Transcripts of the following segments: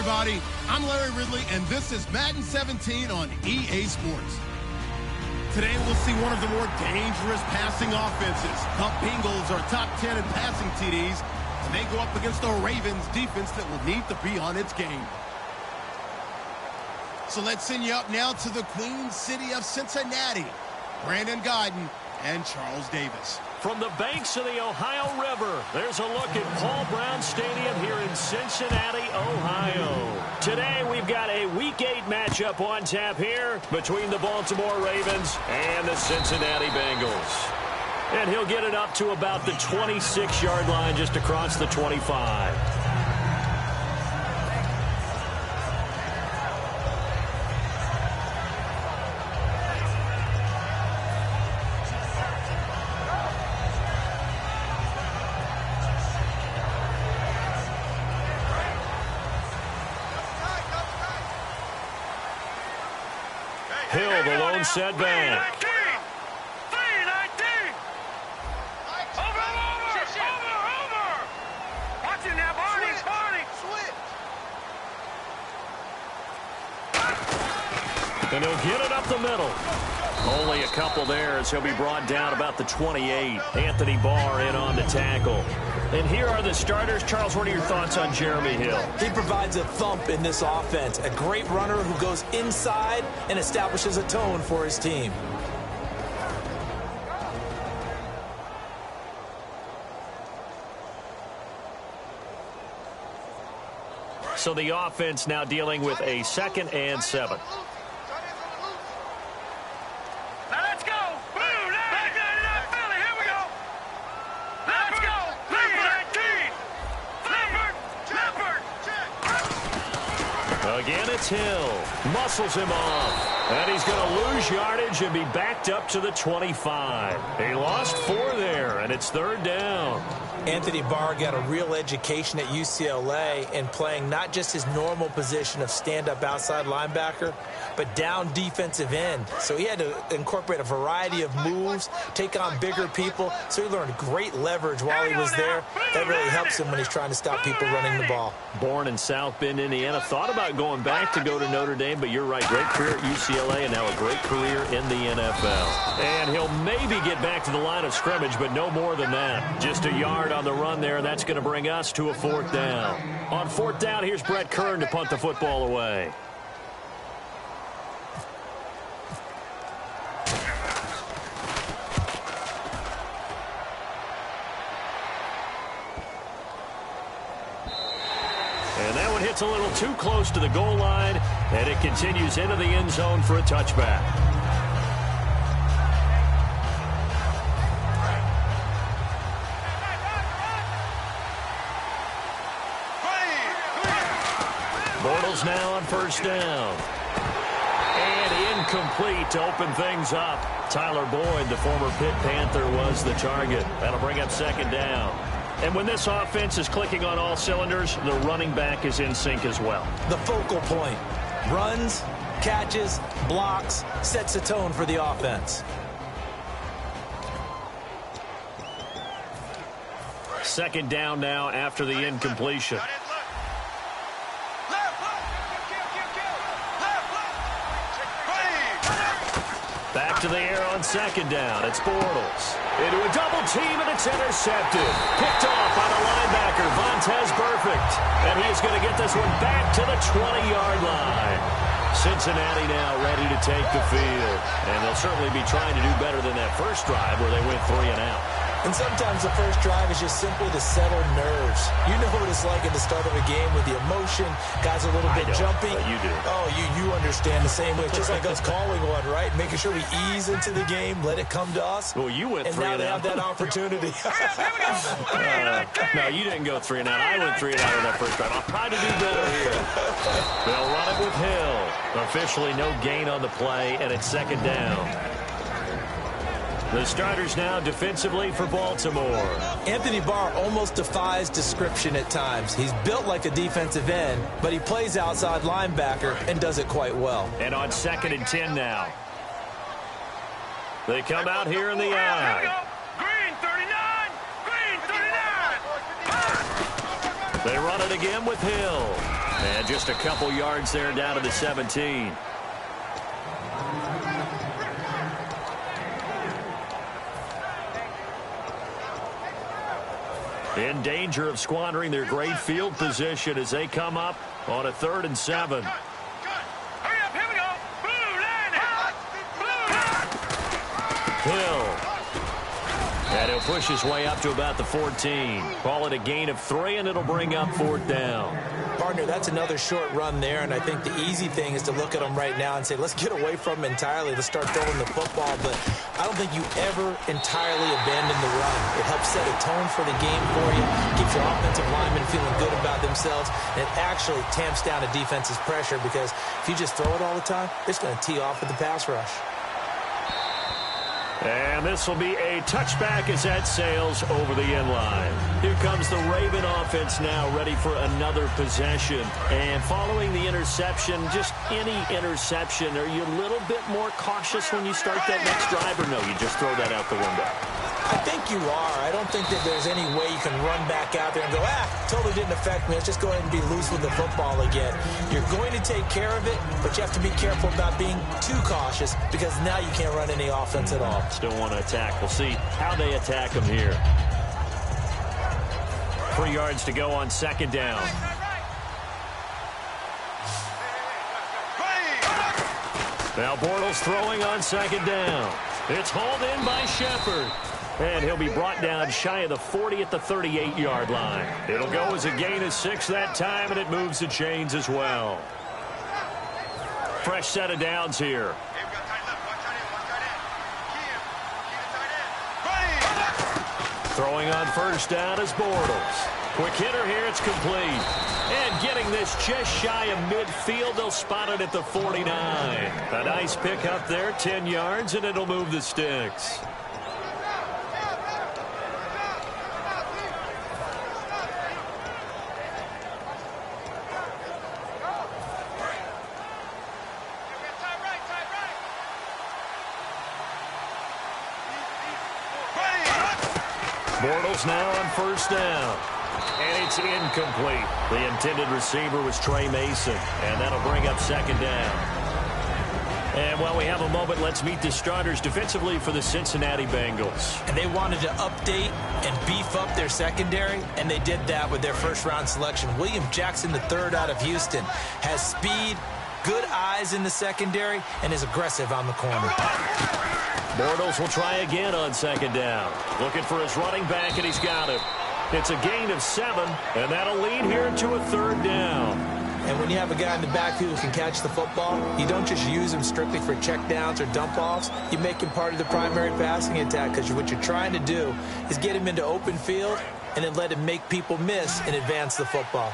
everybody. I'm Larry Ridley, and this is Madden 17 on EA Sports. Today, we'll see one of the more dangerous passing offenses. The Bengals are top 10 in passing TDs, and they go up against the Ravens defense that will need to be on its game. So let's send you up now to the Queen City of Cincinnati. Brandon Guyton and Charles Davis. From the banks of the Ohio River, there's a look at Paul Brown Stadium here in Cincinnati, Ohio. Today, we've got a Week 8 matchup on tap here between the Baltimore Ravens and the Cincinnati Bengals. And he'll get it up to about the 26-yard line just across the 25. Hill, the lone setback. And he'll get it up the middle. Only a couple there as he'll be brought down about the 28. Anthony Barr in on the tackle. And here are the starters. Charles, what are your thoughts on Jeremy Hill? He provides a thump in this offense. A great runner who goes inside and establishes a tone for his team. So the offense now dealing with a 2nd and 7. Again, it's Hill. Muscles him off. And he's going to lose yardage and be backed up to the 25. He lost 4 there, and it's 3rd down. Anthony Barr got a real education at UCLA in playing not just his normal position of stand-up outside linebacker, but down defensive end. So he had to incorporate a variety of moves, take on bigger people. So he learned great leverage while he was there. That really helps him when he's trying to stop people running the ball. Born in South Bend, Indiana. Thought about going back to go to Notre Dame, but you're right. Great career at UCLA and now a great career in the NFL. And he'll maybe get back to the line of scrimmage, but no more than that. Just a yard on the run there. That's going to bring us to a 4th down. On 4th down, here's Brett Kern to punt the football away. And that one hits a little too close to the goal line, and it continues into the end zone for a touchback. Bortles now on 1st down. And incomplete to open things up. Tyler Boyd, the former Pitt Panther, was the target. That'll bring up 2nd down. And when this offense is clicking on all cylinders, the running back is in sync as well. The focal point. Runs, catches, blocks, sets a tone for the offense. 2nd down now after the incompletion. Back to the air on 2nd down. It's Bortles. Into a double team, and it's intercepted. Picked off by the linebacker, Vontaze Burfict. And he's going to get this one back to the 20-yard line. Cincinnati now ready to take the field. And they'll certainly be trying to do better than that first drive where they went 3 and out. And sometimes the first drive is just simply to settle nerves. You know what it's like at the start of a game with the emotion. Guys are a little bit jumpy. But you do. Oh, you understand the same way. Just like us calling one, right? Making sure we ease into the game, let it come to us. Well, you went 3 and out. And now they have that opportunity. No, you didn't go 3 and out. I went 3 and out on that first drive. I'll try to do better here. They'll run it with Hill. Officially no gain on the play, and it's 2nd down. The starters now defensively for Baltimore. Anthony Barr almost defies description at times. He's built like a defensive end, but he plays outside linebacker and does it quite well. And on 2nd and 10 now. They come out here in the eye. Green 39! Green 39! They run it again with Hill. And just a couple yards there down to the 17. In danger of squandering their great field position as they come up on a 3rd and 7. Hurry up, here we go. Blue line. Hill. And he'll push his way up to about the 14. Call it a gain of 3, and it'll bring up 4th down. Partner, that's another short run there, and I think the easy thing is to look at them right now and say, let's get away from them entirely. Let's start throwing the football, but I don't think you ever entirely abandon the run. It helps set a tone for the game for you, keeps your offensive linemen feeling good about themselves, and it actually tamps down a defense's pressure because if you just throw it all the time, it's going to tee off with the pass rush. And this will be a touchback as that sails over the end line. Here comes the Raven offense now, ready for another possession. And following the interception, just any interception, are you a little bit more cautious when you start that next drive, or no, you just throw that out the window? I think you are. I don't think that there's any way you can run back out there and go, totally didn't affect me. Let's just go ahead and be loose with the football again. You're going to take care of it, but you have to be careful about being too cautious because now you can't run any offense at all. Still want to attack. We'll see how they attack them here. 3 yards to go on 2nd down. Now Bortles throwing on 2nd down. It's hauled in by Shepard. And he'll be brought down shy of the 40 at the 38-yard line. It'll go as a gain of 6 that time, and it moves the chains as well. Fresh set of downs here. Throwing on 1st down is Bortles. Quick hitter here, it's complete. And getting this just shy of midfield, they'll spot it at the 49. A nice pick up there, 10 yards, and it'll move the sticks. Bortles now on 1st down. And it's incomplete. The intended receiver was Trey Mason. And that'll bring up 2nd down. And while we have a moment, let's meet the starters defensively for the Cincinnati Bengals. And they wanted to update and beef up their secondary, and they did that with their 1st-round selection. William Jackson III out of Houston has speed, good eyes in the secondary, and is aggressive on the corner. Bortles will try again on 2nd down. Looking for his running back, and he's got it. It's a gain of 7, and that'll lead here to a 3rd down. And when you have a guy in the backfield who can catch the football, you don't just use him strictly for checkdowns or dump-offs. You make him part of the primary passing attack because what you're trying to do is get him into open field and then let him make people miss and advance the football.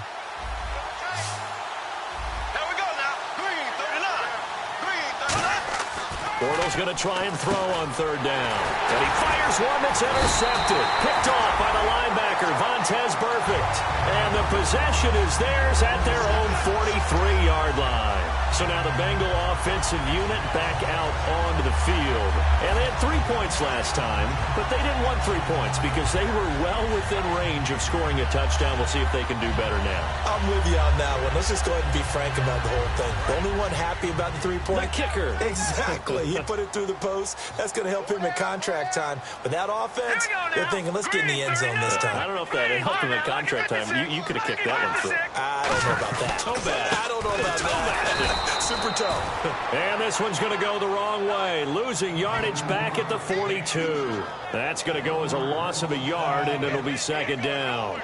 Bortles going to try and throw on 3rd down. And he fires one that's intercepted. Picked off by the linebacker, Vontaze Burfict. And the possession is theirs at their own 43-yard line. So now the Bengal offensive unit back out onto the field. And they had 3 points last time, but they didn't want 3 points because they were well within range of scoring a touchdown. We'll see if they can do better now. I'm with you on that one. Let's just go ahead and be frank about the whole thing. The only one happy about the 3-point? The kicker. Exactly. He put it through the post. That's going to help him at contract time. But that offense, they're thinking, let's get in the end zone this time. I don't know if that helped him at contract time. You could have kicked that one through. I don't know about that. Toe bad. I don't know about that. Super toe. And this one's going to go the wrong way. Losing yardage back at the 42. That's going to go as a loss of a yard, and it'll be 2nd down.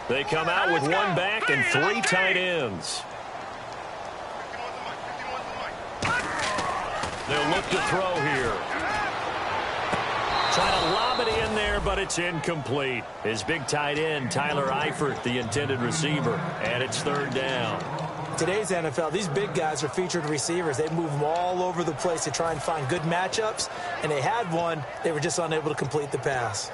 They come out with 1 back and 3 tight ends. They'll look to throw here. Trying to lob it in there, but it's incomplete. His big tight end, Tyler Eifert, the intended receiver, and it's 3rd down. Today's NFL, these big guys are featured receivers. They move them all over the place to try and find good matchups, and they had one. They were just unable to complete the pass.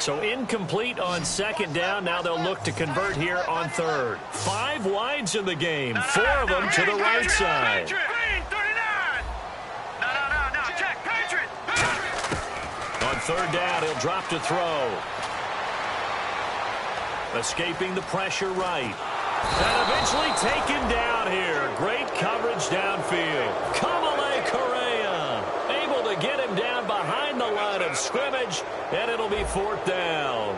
So incomplete on second down. Now they'll look to convert here on third. 5 wides in the game. 4 of them to the right side. On third down, he'll drop to throw. Escaping the pressure right. And eventually taken down here. Great coverage downfield. Kamale Correa able to get him down behind the line of scrimmage, and it'll be 4th down.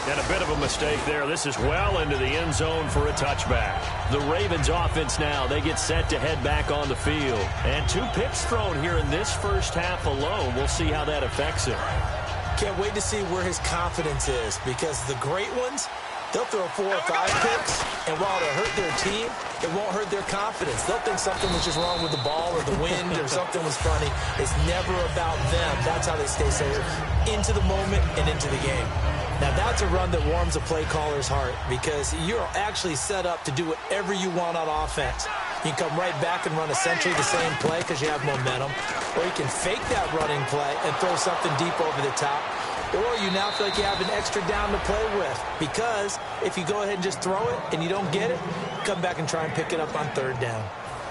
And a bit of a mistake there. This is well into the end zone for a touchback. The Ravens offense now, they get set to head back on the field. And 2 picks thrown here in this first half alone. We'll see how that affects him. Can't wait to see where his confidence is, because the great ones, they'll throw 4 or 5 picks, and while it'll hurt their team, it won't hurt their confidence. They'll think something was just wrong with the ball or the wind or something was funny. It's never about them. That's how they stay so into the moment and into the game. Now, that's a run that warms a play caller's heart, because you're actually set up to do whatever you want on offense. You can come right back and run essentially the same play because you have momentum, or you can fake that running play and throw something deep over the top, or you now feel like you have an extra down to play with, because if you go ahead and just throw it and you don't get it, come back and try and pick it up on third down.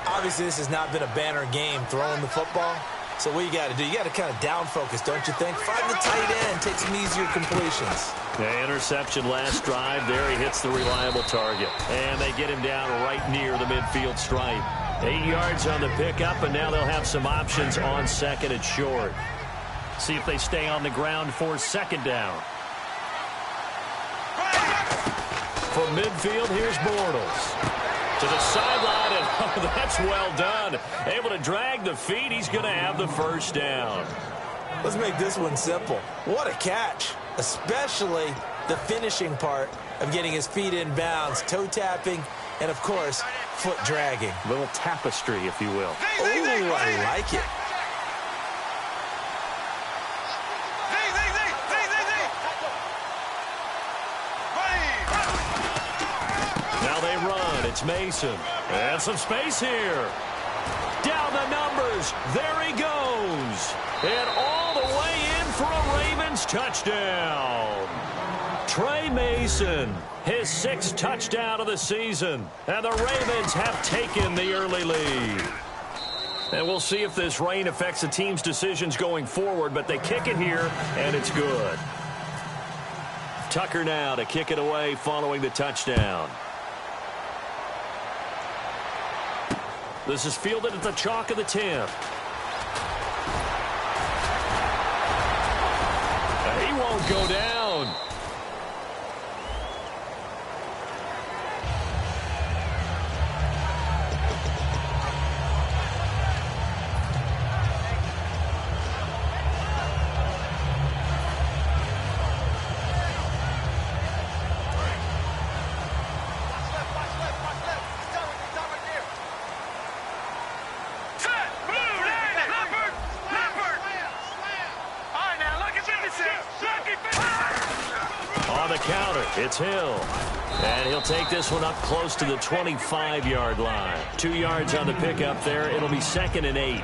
Obviously, this has not been a banner game throwing the football. So what you got to do, you got to kind of down focus, don't you think? Find the tight end, take some easier completions. The interception last drive. There he hits the reliable target. And they get him down right near the midfield stripe. 8 yards on the pickup, and now they'll have some options on second and short. See if they stay on the ground for second down. From midfield, here's Bortles. To the sideline, and oh, that's well done. Able to drag the feet. He's going to have the first down. Let's make this one simple. What a catch, especially the finishing part of getting his feet in bounds, toe tapping, and, of course, foot dragging. A little tapestry, if you will. Ooh, I like it. Now they run. It's Mason. And some space here. Down the numbers. There he goes. And all the way in for a Ravens touchdown. Trey Mason, his 6th touchdown of the season. And the Ravens have taken the early lead. And we'll see if this rain affects the team's decisions going forward, but they kick it here, and it's good. Tucker now to kick it away following the touchdown. This is fielded at the chalk of the 10. He won't go down. It's Hill. And he'll take this one up close to the 25-yard line. 2 yards on the pickup there. It'll be 2nd and 8.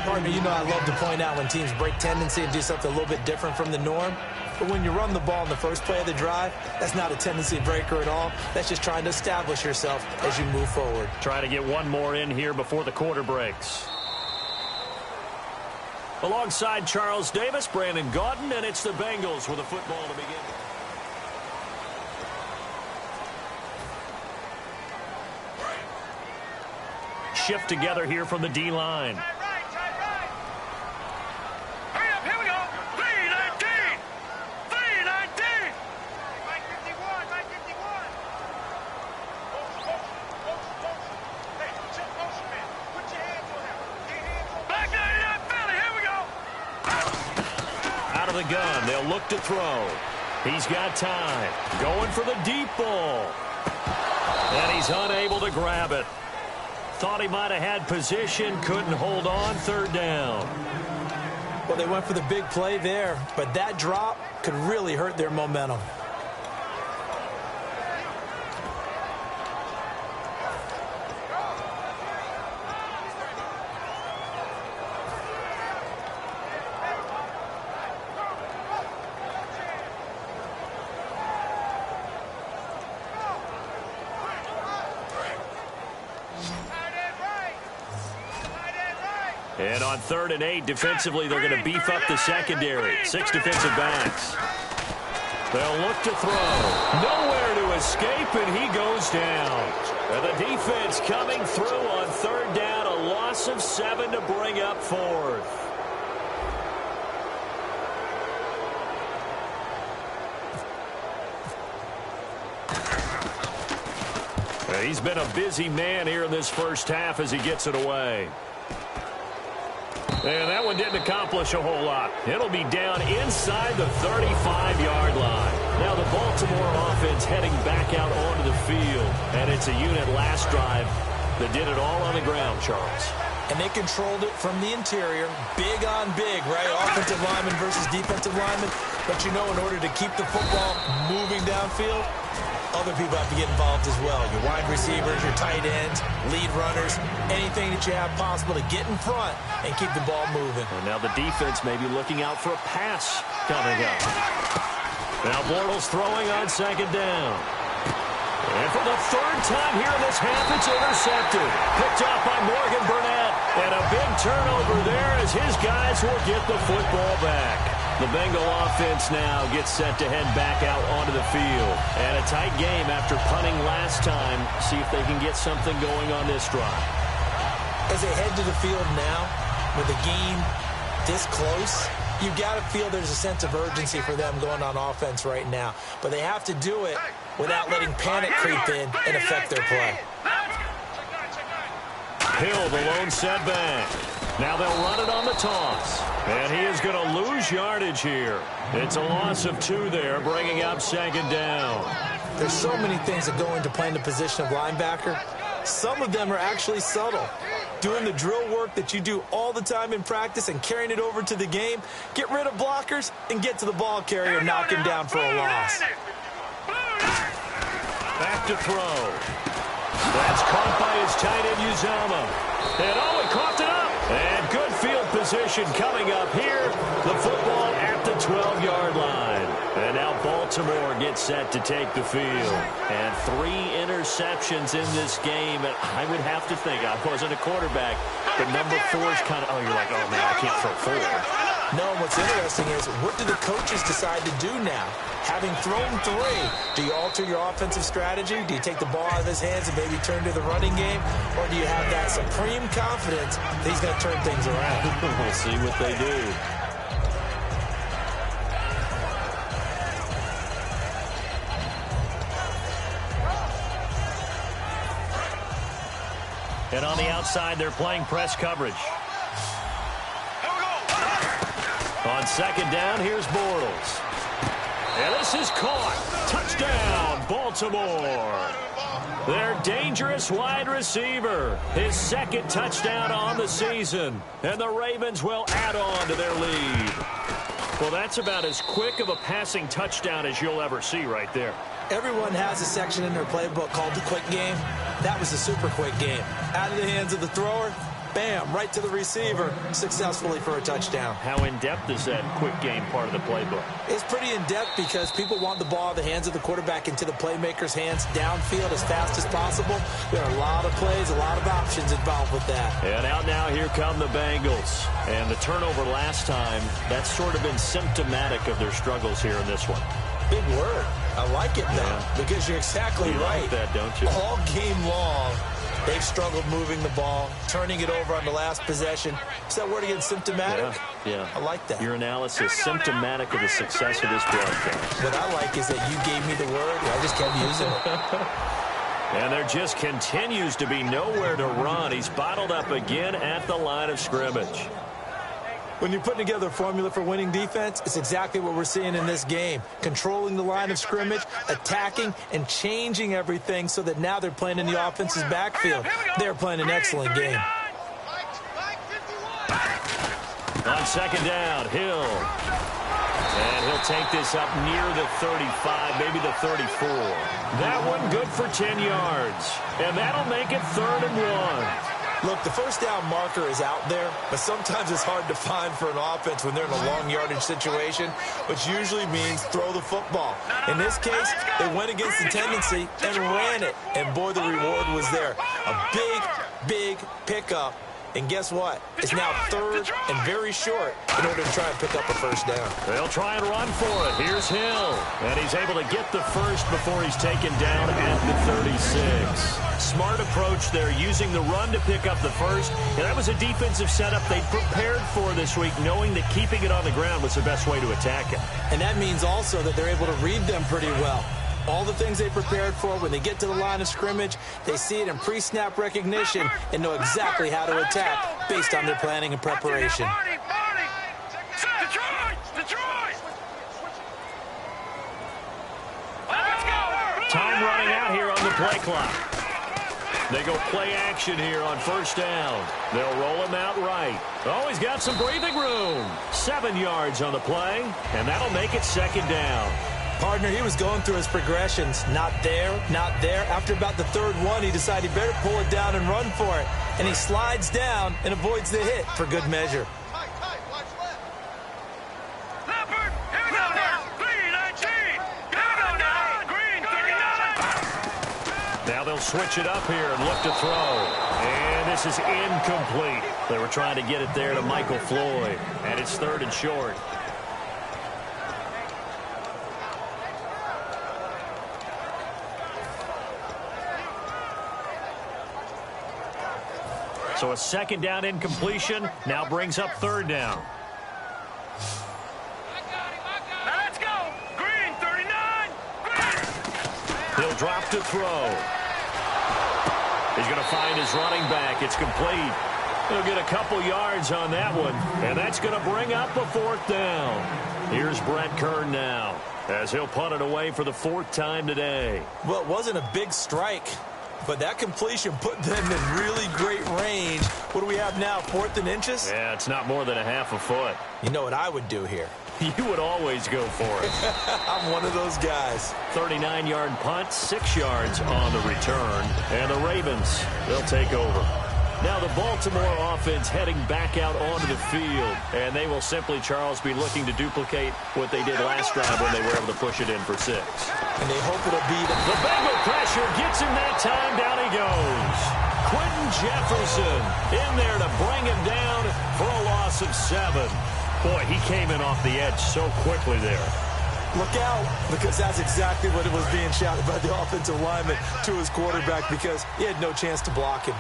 Partner, you know I love to point out when teams break tendency and do something a little bit different from the norm. But when you run the ball in the first play of the drive, that's not a tendency breaker at all. That's just trying to establish yourself as you move forward. Try to get one more in here before the quarter breaks. Alongside Charles Davis, Brandon Gaudin, and it's the Bengals with a football to begin. Shift together here from the D-line. Hurry up, here we go. 319. 319. Mike 51, Mike 51. Hey, check motion, man. Put your hands on him. Back 99 Philly, here we go. Out of the gun, they'll look to throw. He's got time. Going for the deep ball. And he's unable to grab it. Thought he might have had position, couldn't hold on, 3rd down. Well, they went for the big play there, but that drop could really hurt their momentum. And on 3rd and 8, defensively, they're going to beef up the secondary. 6 defensive backs. They'll look to throw. Nowhere to escape, and he goes down. And the defense coming through on 3rd down. A loss of 7 to bring up 4th. He's been a busy man here in this first half as he gets it away. And that one didn't accomplish a whole lot. It'll be down inside the 35-yard line. Now the Baltimore offense heading back out onto the field. And it's a unit last drive that did it all on the ground, Charles. And they controlled it from the interior. Big on big, right? Offensive lineman versus defensive lineman. But you know, in order to keep the football moving downfield, other people have to get involved as well. Your wide receivers, your tight ends, lead runners, anything that you have possible to get in front and keep the ball moving. And now the defense may be looking out for a pass coming up. Now Bortles throwing on 2nd down. And for the 3rd time here in this half, it's intercepted. Picked off by Morgan Burnett. And a big turnover there as his guys will get the football back. The Bengal offense now gets set to head back out onto the field. And a tight game after punting last time. See if they can get something going on this drive. As they head to the field now, with the game this close, you've got to feel there's a sense of urgency for them going on offense right now. But they have to do it without letting panic creep in and affect their play. Hill, the lone setback. Now they'll run it on the toss. And he is going to lose yardage here. It's a loss of 2 there, bringing up 2nd down. There's so many things that go into playing the position of linebacker. Some of them are actually subtle. Doing the drill work that you do all the time in practice and carrying it over to the game. Get rid of blockers and get to the ball carrier and knock him down for a loss. Back to throw. That's caught by his tight end, Uzama. And oh, he coughed it up. And good field position coming up here. The football at the 12-yard line. And now Baltimore gets set to take the field. And 3 interceptions in this game. And I would have to think, I wasn't a quarterback, but number 4 is kind of, oh, you're like, oh, man, I can't throw 4. No, what's interesting is, what do the coaches decide to do now? Having thrown 3, do you alter your offensive strategy? Do you take the ball out of his hands and maybe turn to the running game? Or do you have that supreme confidence that he's going to turn things around? We'll see what they do. And on the outside, they're playing press coverage. On 2nd down, here's Bortles. And this is caught. Touchdown, Baltimore. Their dangerous wide receiver. His 2nd touchdown on the season. And the Ravens will add on to their lead. Well, that's about as quick of a passing touchdown as you'll ever see right there. Everyone has a section in their playbook called the quick game. That was a super quick game. Out of the hands of the thrower, bam, right to the receiver, successfully for a touchdown. How in-depth is that quick game part of the playbook? It's pretty in-depth because people want the ball in the hands of the quarterback into the playmaker's hands downfield as fast as possible. There are a lot of plays, a lot of options involved with that. And out now, here come the Bengals. And the turnover last time, that's sort of been symptomatic of their struggles here in this one. Big word. I like it now because you're exactly right. Like that, don't you? All game long, they've struggled moving the ball, turning it over on the last possession. Is that word again, symptomatic? Yeah. I like that. Your analysis, symptomatic of the success of this broadcast. What I like is that you gave me the word, and I just kept using it. And there just continues to be nowhere to run. He's bottled up again at the line of scrimmage. When you're putting together a formula for winning defense, it's exactly what we're seeing in this game. Controlling the line of scrimmage, attacking, and changing everything so that now they're playing in the offense's backfield. They're playing an excellent game. On 2nd down, Hill. And he'll take this up near the 35, maybe the 34. That one good for 10 yards. And that'll make it 3rd and 1. Look, the first down marker is out there, but sometimes it's hard to find for an offense when they're in a long yardage situation, which usually means throw the football. In this case, they went against the tendency and ran it, and boy, the reward was there. A big, big pickup And guess what? It's now third and very short in order to try and pick up a first down. They'll try and run for it. Here's Hill. And he's able to get the first before he's taken down at the 36. Smart approach there, using the run to pick up the first. And that was a defensive setup they prepared for this week, knowing that keeping it on the ground was the best way to attack it. And that means also that they're able to read them pretty well. All the things they prepared for, when they get to the line of scrimmage, they see it in pre-snap recognition and know exactly how to attack based on their planning and preparation. Time running out here on the play clock. They go play action here on first down. They'll roll him out right. Oh, he's got some breathing room. 7 yards on the play, and that'll make it second down. Partner, he was going through his progressions. Not there, not there. After about the third one, he decided he better pull it down and run for it. And he slides down and avoids the hit for good measure. Now they'll switch it up here and look to throw. And this is incomplete. They were trying to get it there to Michael Floyd. And it's third and short. So a second down incompletion now brings up third down. Let's go. Green, 39. He'll drop to throw. He's going to find his running back. It's complete. He'll get a couple yards on that one, and that's going to bring up a fourth down. Here's Brett Kern now, as he'll punt it away for the fourth time today. Well, it wasn't a big strike, but that completion put them in really great range. What do we have now, 4th and inches? Yeah, it's not more than a half a foot. You know what I would do here? You would always go for it. I'm one of those guys. 39-yard punt, 6 yards on the return. And the Ravens, they'll take over. Now the Baltimore offense heading back out onto the field. And they will simply, Charles, be looking to duplicate what they did last drive when they were able to push it in for 6. And they hope it'll be the Bengal pressure gets him that time. Down he goes. Quentin Jefferson in there to bring him down for a loss of 7. Boy, he came in off the edge so quickly there. Look out, because that's exactly what it was being shouted by the offensive lineman to his quarterback, because he had no chance to block him.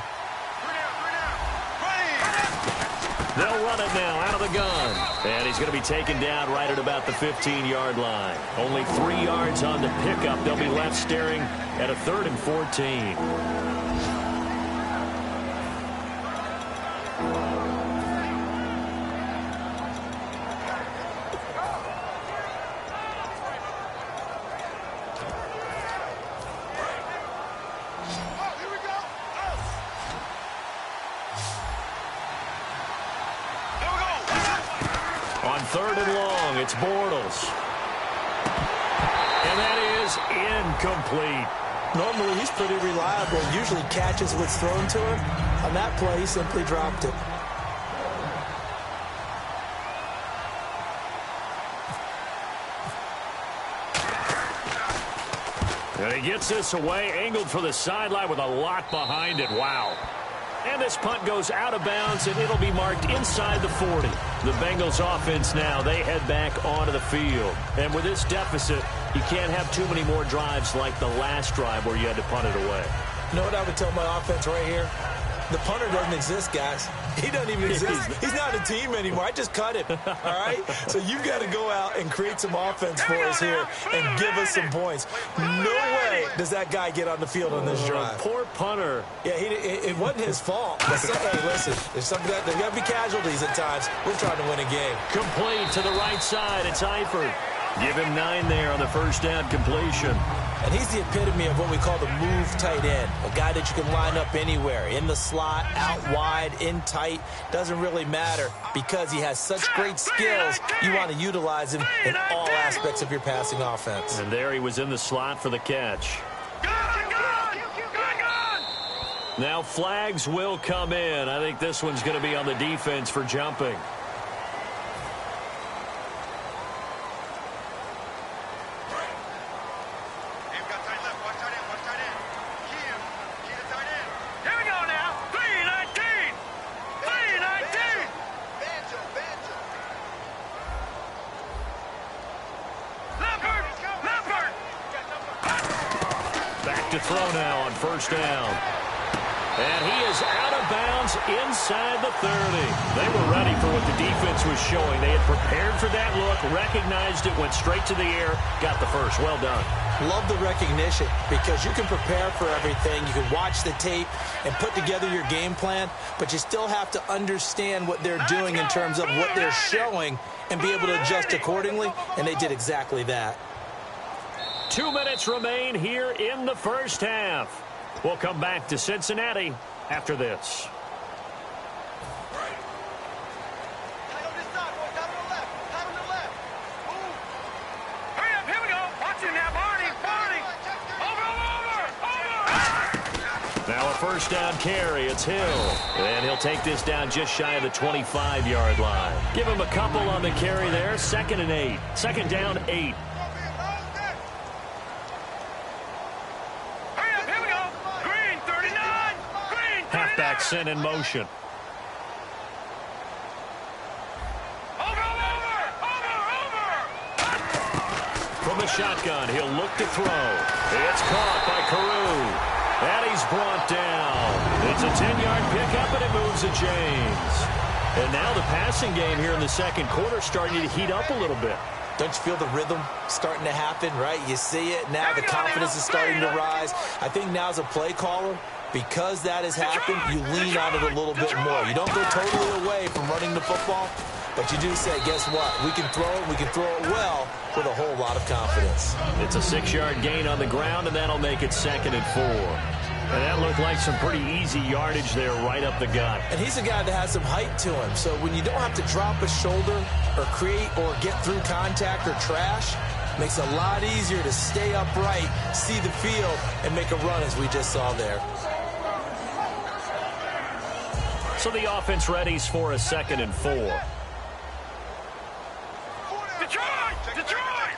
They'll run it now out of the gun. And he's going to be taken down right at about the 15-yard line. Only 3 yards on the pickup. They'll be left staring at a 3rd and 14. Third and long, it's Bortles. And that is incomplete. Normally, he's pretty reliable. Usually catches what's thrown to him. On that play, he simply dropped it. And he gets this away, angled for the sideline with a lot behind it. Wow. And this punt goes out of bounds, and it'll be marked inside the 40. The Bengals offense now, they head back onto the field. And with this deficit, you can't have too many more drives like the last drive where you had to punt it away. You know what I would tell my offense right here? The punter doesn't exist, guys. He doesn't even exist. He's not a team anymore. I just cut him, all right? So you've got to go out and create some offense for us here and give us some points. No way does that guy get on the field on this drive. Poor punter. Yeah, it wasn't his fault. Hey, listen, there's got to be casualties at times. We're trying to win a game. Complete to the right side. It's Eifert. Give him 9 there on the first down completion. And he's the epitome of what we call the move tight end. A guy that you can line up anywhere. In the slot, out wide, in tight. Doesn't really matter because he has such great skills. You want to utilize him in all aspects of your passing offense. And there he was in the slot for the catch. Now flags will come in. I think this one's going to be on the defense for jumping. to throw now on first down. And he is out of bounds inside the 30. They were ready for what the defense was showing. They had prepared for that look, recognized it, went straight to the air, got the first. Well done. Love the recognition because you can prepare for everything. You can watch the tape and put together your game plan, but you still have to understand what they're doing in terms of what they're showing and be able to adjust accordingly, and they did exactly that. 2 minutes remain here in the first half. We'll come back to Cincinnati after this. Now a first down carry. It's Hill. And he'll take this down just shy of the 25-yard line. Give him a couple on the carry there. 2nd and 8. Second down, 8. Halfback sent in motion. From the shotgun, he'll look to throw. It's caught by Carew. And he's brought down. It's a 10-yard pickup, and it moves to James. And now the passing game here in the second quarter starting to heat up a little bit. Don't you feel the rhythm starting to happen, right? You see it now. The confidence is starting to rise. I think now as a play caller, because that has happened, you lean on it a little bit more. You don't go totally away from running the football, but you do say, guess what? We can throw it. We can throw it well with a whole lot of confidence. It's a 6-yard gain on the ground, and that'll make it 2nd and 4. And that looked like some pretty easy yardage there right up the gut. And he's a guy that has some height to him. So when you don't have to drop a shoulder or create or get through contact or trash, makes it a lot easier to stay upright, see the field, and make a run as we just saw there. So the offense readies for a 2nd and 4. Detroit! Detroit!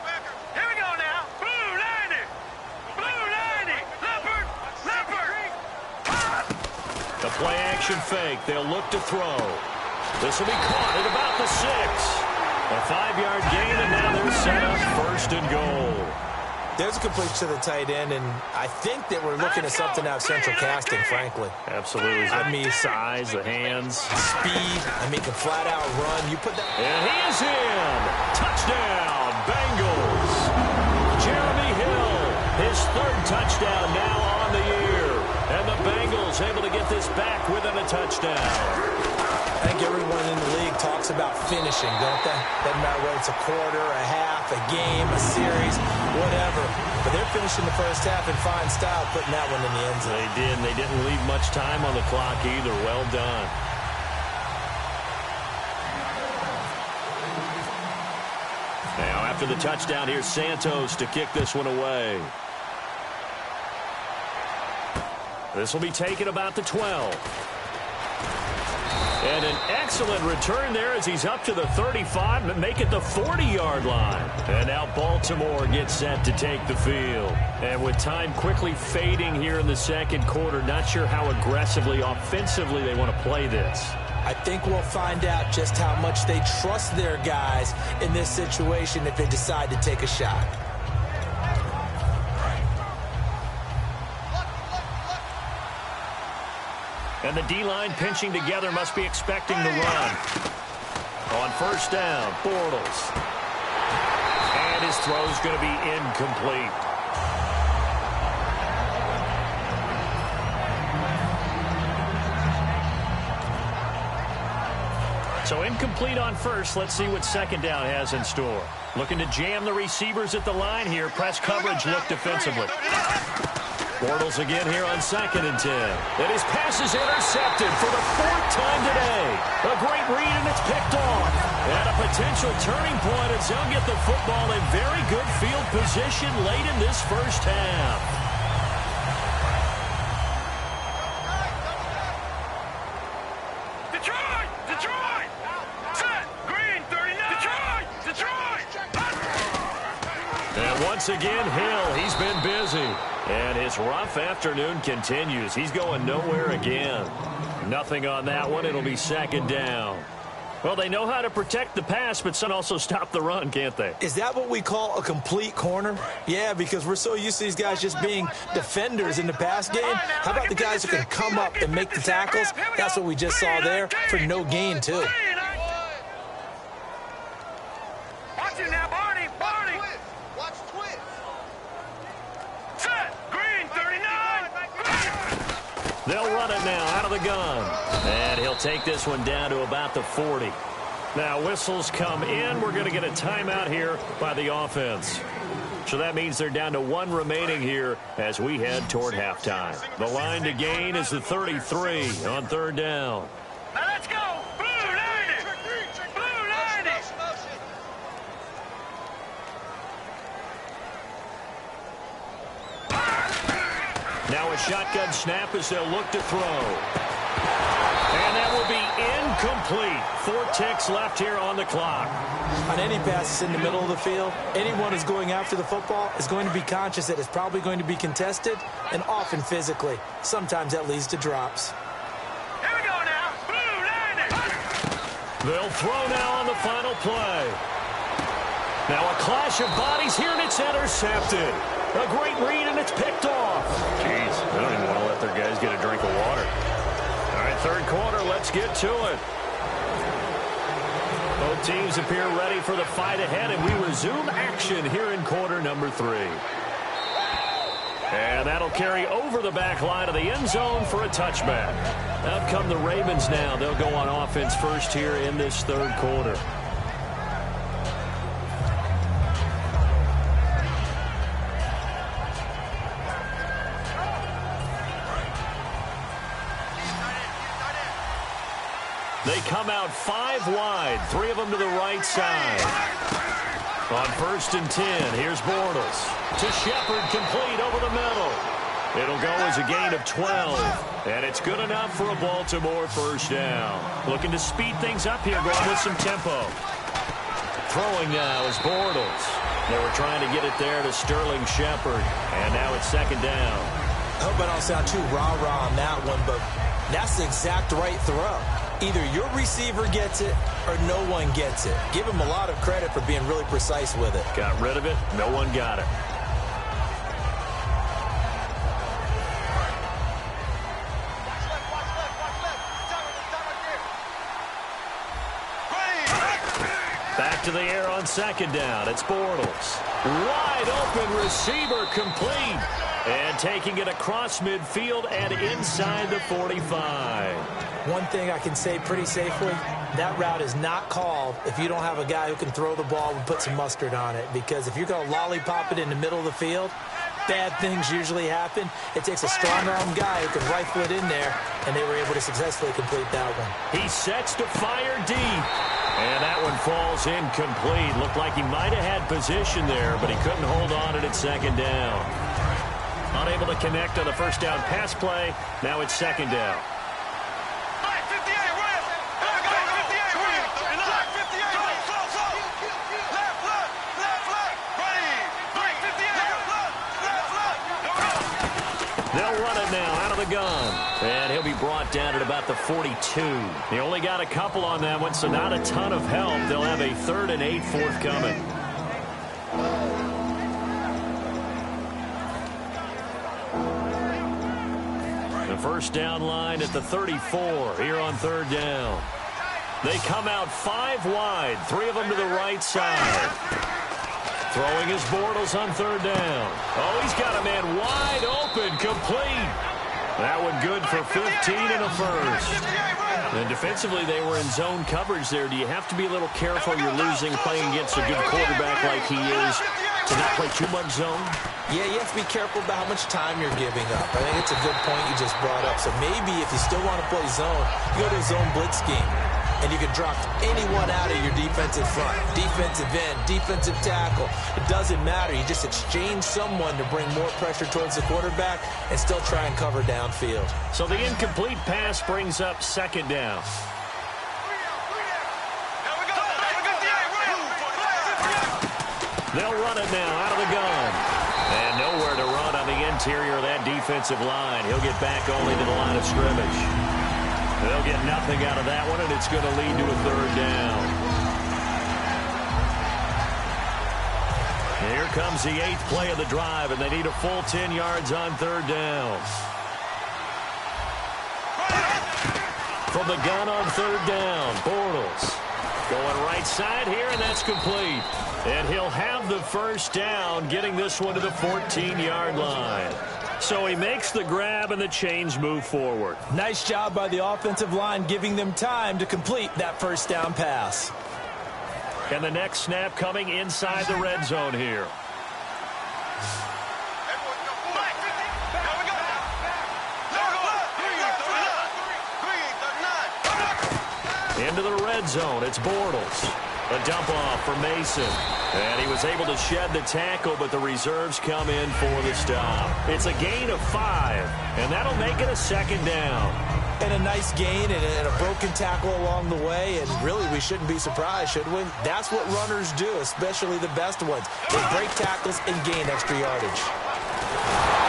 Here we go now. Blue 90. Blue 90. Leopard. Leopard. The play action fake. They'll look to throw. This will be caught at about the 6. A 5-yard gain, and now they're set up 1st and goal. There's a complete to the tight end, and I think that we're looking at something out of central casting, frankly. Absolutely. I mean, size, the hands. Speed. I mean, can flat out run. You put that. And he is in. Touchdown, Bengals. Jeremy Hill, his 3rd touchdown now on the year. And the Bengals able to get this back within a touchdown. I think everyone in the league talks about finishing, don't they? Doesn't matter whether it's a quarter, a half, a game, a series, whatever. But they're finishing the first half in fine style, putting that one in the end zone. They did, and they didn't leave much time on the clock either. Well done. Now, after the touchdown, here's Santos to kick this one away. This will be taken about the 12. And an excellent return there as he's up to the 35, make it the 40-yard line. And now Baltimore gets set to take the field. And with time quickly fading here in the second quarter, not sure how aggressively, offensively they want to play this. I think we'll find out just how much they trust their guys in this situation if they decide to take a shot. And the D-line pinching together must be expecting the run. On first down, Bortles. And his throw's going to be incomplete. So incomplete on first. Let's see what second down has in store. Looking to jam the receivers at the line here. Press coverage look defensively. Bortles again here on 2nd and 10. And his pass is intercepted for the 4th time today. A great read, and it's picked off. And a potential turning point as he'll get the football in very good field position late in this first half. Detroit! Detroit! Set! Green 39! Detroit! Detroit! And once again, Hill, he's been busy. And his rough afternoon continues. He's going nowhere again. Nothing on that one. It'll be 2nd down. Well, they know how to protect the pass, but some also stop the run, can't they? Is that what we call a complete corner? Yeah, because we're so used to these guys just being defenders in the pass game. How about the guys who can come up and make the tackles? That's what we just saw there for no gain, too. Watch it now, Barney. Watch twist. Set. Green, 39. They'll run it now out of the gun. And he'll take this one down to about the 40. Now, whistles come in. We're going to get a timeout here by the offense. So that means they're down to 1 remaining here as we head toward halftime. The line to gain is the 33 on 3rd down. Now let's go. Blue 90. Blue 90. Now a shotgun snap as they'll look to throw. And that will be incomplete. 4 ticks left here on the clock. On any passes in the middle of the field, anyone who's going after the football is going to be conscious that it's probably going to be contested and often physically. Sometimes that leads to drops. Here we go now. Blue 90. They'll throw now on the final play. Now a clash of bodies here, and it's intercepted. A great read, and it's picked off. Jeez, I don't even want to let their guys get a drink of water. All right, 3rd quarter, let's get to it. Both teams appear ready for the fight ahead, and we resume action here in quarter number 3. And that'll carry over the back line of the end zone for a touchback. Out come the Ravens now. They'll go on offense first here in this 3rd quarter. They come out 5 wide, 3 of them to the right side. On 1st and 10, here's Bortles. To Shepard, complete over the middle. It'll go as a gain of 12. And it's good enough for a Baltimore 1st down. Looking to speed things up here, going with some tempo. Throwing now is Bortles. They were trying to get it there to Sterling Shepard. And now it's 2nd down. I hope I don't sound too rah-rah on that one, but that's the exact right throw. Either your receiver gets it or no one gets it. Give him a lot of credit for being really precise with it. Got rid of it. No one got it. Back to the air on 2nd down. It's Bortles. Wide open receiver, complete. And taking it across midfield and inside the 45. One thing I can say pretty safely, that route is not called if you don't have a guy who can throw the ball and put some mustard on it. Because if you're going to lollipop it in the middle of the field, bad things usually happen. It takes a strong-arm guy who can rifle it in there, and they were able to successfully complete that one. He sets to fire deep. And that one falls incomplete. Looked like he might have had position there, but he couldn't hold on it at 2nd down. Unable to connect on the 1st down pass play. Now it's 2nd down. They'll run it now out of the gun. And he'll be brought down at about the 42. They only got a couple on that one, so not a ton of help. They'll have a 3rd and 8 forthcoming. The 1st down line at the 34 here on 3rd down. They come out 5 wide, 3 of them to the right side. Throwing his Bortles on 3rd down. Oh, he's got a man wide open, complete. That one good for 15 and a 1st. And defensively, they were in zone coverage there. Do you have to be a little careful? You're losing playing against a good quarterback like he is to not play too much zone? Yeah, you have to be careful about how much time you're giving up. I think it's a good point you just brought up. So maybe if you still want to play zone, you go to a zone blitz scheme. And you can drop anyone out of your defensive front. Defensive end, defensive tackle. It doesn't matter. You just exchange someone to bring more pressure towards the quarterback and still try and cover downfield. So the incomplete pass brings up 2nd down. They'll run it now out of the gun. And nowhere to run on the interior of that defensive line. He'll get back only to the line of scrimmage. They'll get nothing out of that one, and it's going to lead to a third down. Here comes the 8th play of the drive, and they need a full 10 yards on third down. From the gun on third down, Bortles going right side here, and that's complete. And he'll have the first down, getting this one to the 14-yard line. So he makes the grab, and the chains move forward. Nice job by the offensive line, giving them time to complete that first down pass. And the next snap coming inside the red zone here. Into the red zone, it's Bortles. A dump off for Mason. And he was able to shed the tackle, but the reserves come in for the stop. It's a gain of 5, and that'll make it a second down. And a nice gain and a broken tackle along the way, and really we shouldn't be surprised, should we? That's what runners do, especially the best ones. They break tackles and gain extra yardage.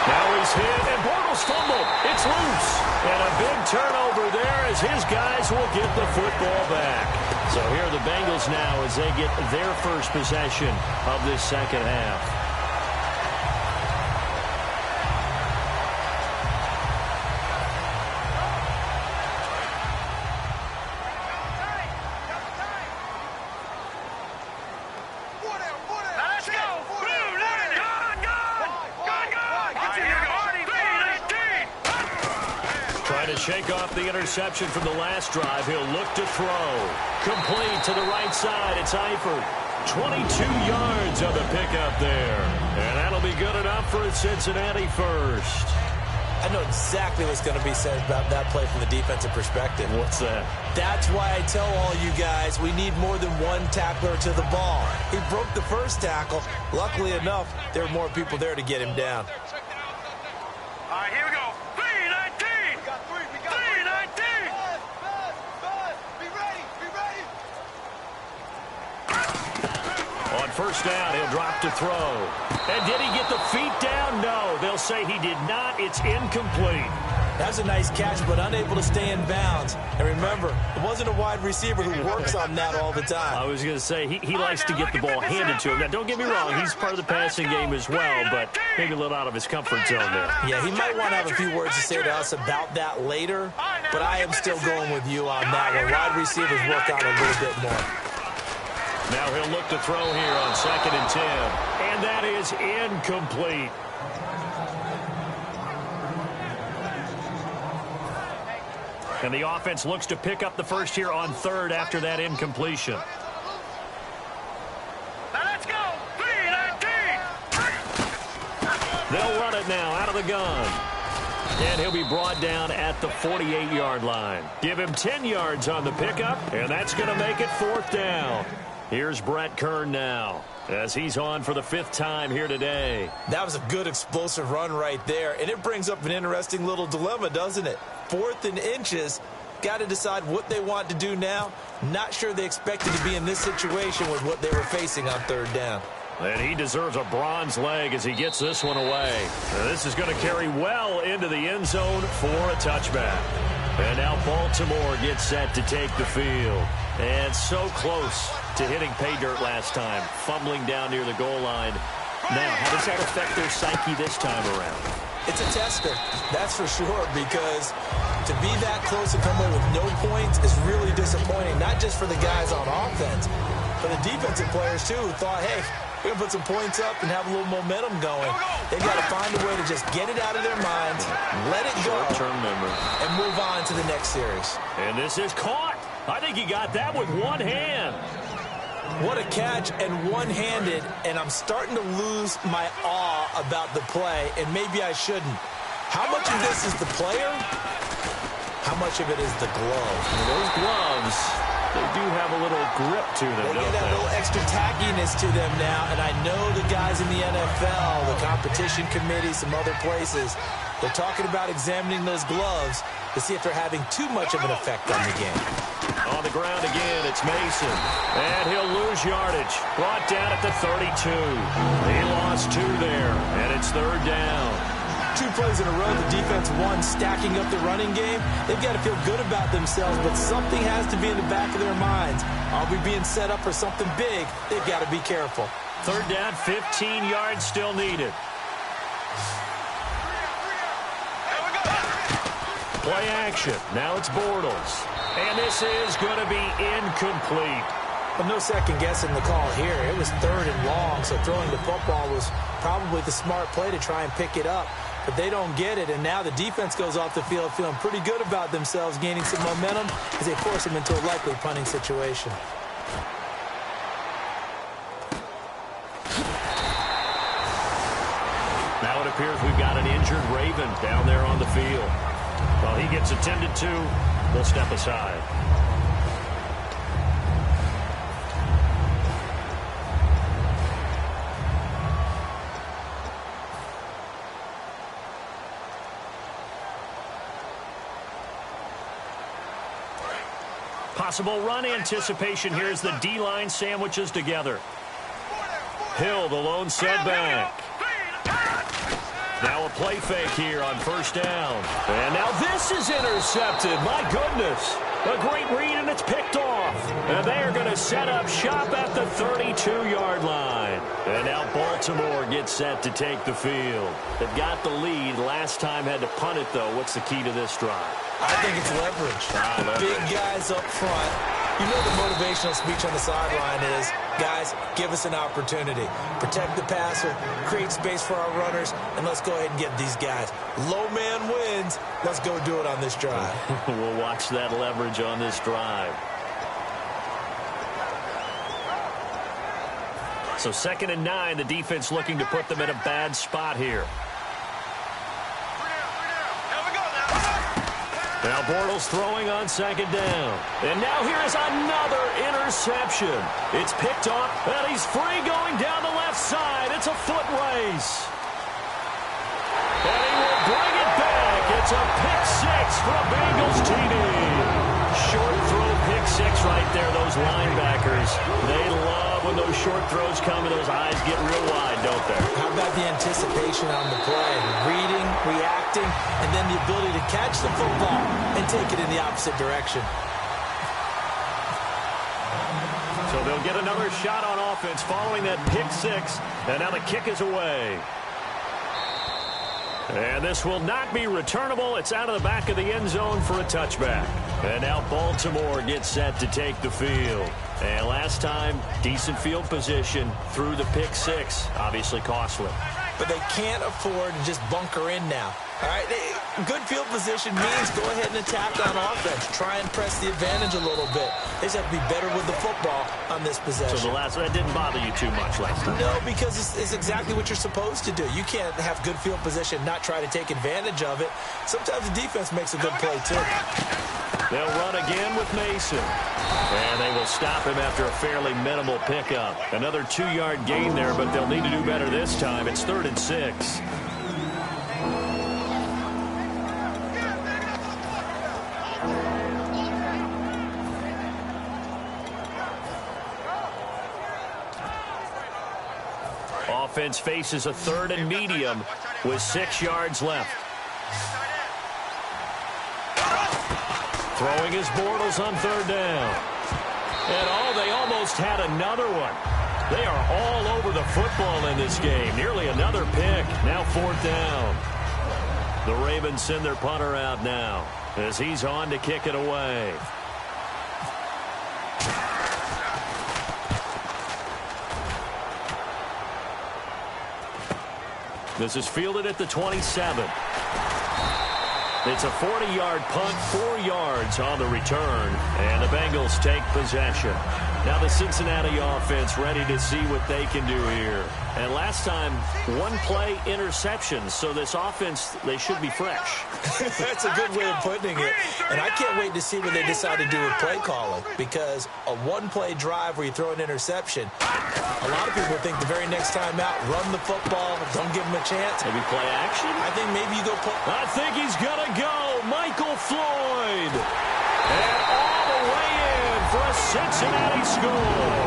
Now he's hit, and Bortles fumbled. It's loose. And a big turnover there as his guys will get the football back. So here are the Bengals now as they get their first possession of this second half. Shake off the interception from the last drive. He'll look to throw. Complete to the right side. It's Eifert. 22 yards on the pickup there. And that'll be good enough for a Cincinnati first. I know exactly what's going to be said about that play from the defensive perspective. What's that? That's why I tell all you guys we need more than one tackler to the ball. He broke the first tackle. Luckily enough, there were more people there to get him down. All right, here we go. 3-19. We got 3-19. Bud, be ready. On first down, he'll drop to throw. And did he get the feet down? No, they'll say he did not. It's incomplete. That's a nice catch, but unable to stay in bounds. And remember, it wasn't a wide receiver who works on that all the time. I was going to say, he likes to get the ball handed to him. Now, don't get me wrong, he's part of the passing game as well, but maybe a little out of his comfort zone there. Yeah, he might want to have a few words to say to us about that later, but I am still going with you on that one. Wide receivers work on it a little bit more. Now he'll look to throw here on 2nd and 10. And that is incomplete. And the offense looks to pick up the first here on 3rd after that incompletion. Now let's go. 3-19. They'll run it now out of the gun. And he'll be brought down at the 48-yard line. Give him 10 yards on the pickup, and that's going to make it 4th down. Here's Brett Kern now as he's on for the 5th time here today. That was a good explosive run right there, and it brings up an interesting little dilemma, doesn't it? 4th and inches, got to decide what they want to do now. Not sure they expected to be in this situation with what they were facing on 3rd down. And he deserves a bronze leg as he gets this one away. Now this is going to carry well into the end zone for a touchback. And now Baltimore gets set to take the field. And so close to hitting pay dirt last time, fumbling down near the goal line. Now, how does that affect their psyche this time around? It's a tester, that's for sure, because to be that close and come away with no points is really disappointing, not just for the guys on offense, but the defensive players, too, who thought, hey, we're going to put some points up and have a little momentum going. They've got to find a way to just get it out of their minds, let it go, short-term memory, and move on to the next series. And this is caught. I think he got that with one hand. What a catch, and one-handed, and I'm starting to lose my awe about the play, and maybe I shouldn't. How much of this is the player? How much of it is the glove? Well, those gloves, they do have a little grip to them, They don't get that they? little extra tackiness to them now, and I know the guys in the NFL, the competition committee, some other places, they're talking about examining those gloves to see if they're having too much of an effect on the game. On the ground again, it's Mason. And he'll lose yardage. Brought down at the 32. He lost 2 there, and it's 3rd down. 2 plays in a row, the defense won, stacking up the running game. They've got to feel good about themselves, but something has to be in the back of their minds. Are we being set up for something big? They've got to be careful. Third down, 15 yards still needed. Play action. Now it's Bortles. And this is going to be incomplete. Well, no second guessing the call here. It was third and long, so throwing the football was probably the smart play to try and pick it up. But they don't get it, and now the defense goes off the field feeling pretty good about themselves, gaining some momentum as they force them into a likely punting situation. Now it appears we've got an injured Raven down there on the field. While he gets attended to, we'll step aside. Possible run anticipation here as the D-line sandwiches together. Hill, the lone setback. Now a play fake here on first down. And now this is intercepted. My goodness. A great read, and it's picked off. And they are going to set up shop at the 32-yard line. And now Baltimore gets set to take the field. They've got the lead. Last time had to punt it, though. What's the key to this drive? I think it's leverage. Big guys up front. You know the motivational speech on the sideline is, guys, give us an opportunity. Protect the passer, create space for our runners, and let's go ahead and get these guys. Low man wins. Let's go do it on this drive. We'll watch that leverage on this drive. So 2nd and 9, the defense looking to put them in a bad spot here. Now Bortles throwing on 2nd down. And now here is another interception. It's picked off, and he's free going down the left side. It's a foot race. And he will bring it back. It's a pick six for a Bengals TD. Short throw pick six right there. Those linebackers, they love when those short throws come and those eyes get real wide, don't they? How about the anticipation on the play? Reading, reacting, and then the ability to catch the football and take it in the opposite direction. So they'll get another shot on offense following that pick six, and now the kick is away. And this will not be returnable. It's out of the back of the end zone for a touchback. And now Baltimore gets set to take the field. And last time, decent field position through the pick six. Obviously costly. But they can't afford to just bunker in now. All right, good field position means go ahead and attack on offense. Try and press the advantage a little bit. They just have to be better with the football on this possession. So that didn't bother you too much last time? No, because it's exactly what you're supposed to do. You can't have good field position, not try to take advantage of it. Sometimes the defense makes a good play, too. They'll run again with Mason. And they will stop him after a fairly minimal pickup. Another 2-yard gain there, but they'll need to do better this time. It's 3rd and 6. Offense faces a 3rd and medium with 6 yards left. Throwing his Bortles on 3rd down. And they almost had another one. They are all over the football in this game. Nearly another pick. Now 4th down. The Ravens send their punter out now as he's on to kick it away. This is fielded at the 27. It's a 40-yard punt, 4 yards on the return, and the Bengals take possession. Now the Cincinnati offense ready to see what they can do here. And last time, 1-play interception, so this offense, they should be fresh. That's a good way of putting it. And I can't wait to see what they decide to do with play calling, because a 1-play drive where you throw an interception, a lot of people think the very next time out, run the football, don't give them a chance. Maybe play action? I think maybe you go I think he's going to go. Michael Floyd. And all the way in for a Cincinnati score.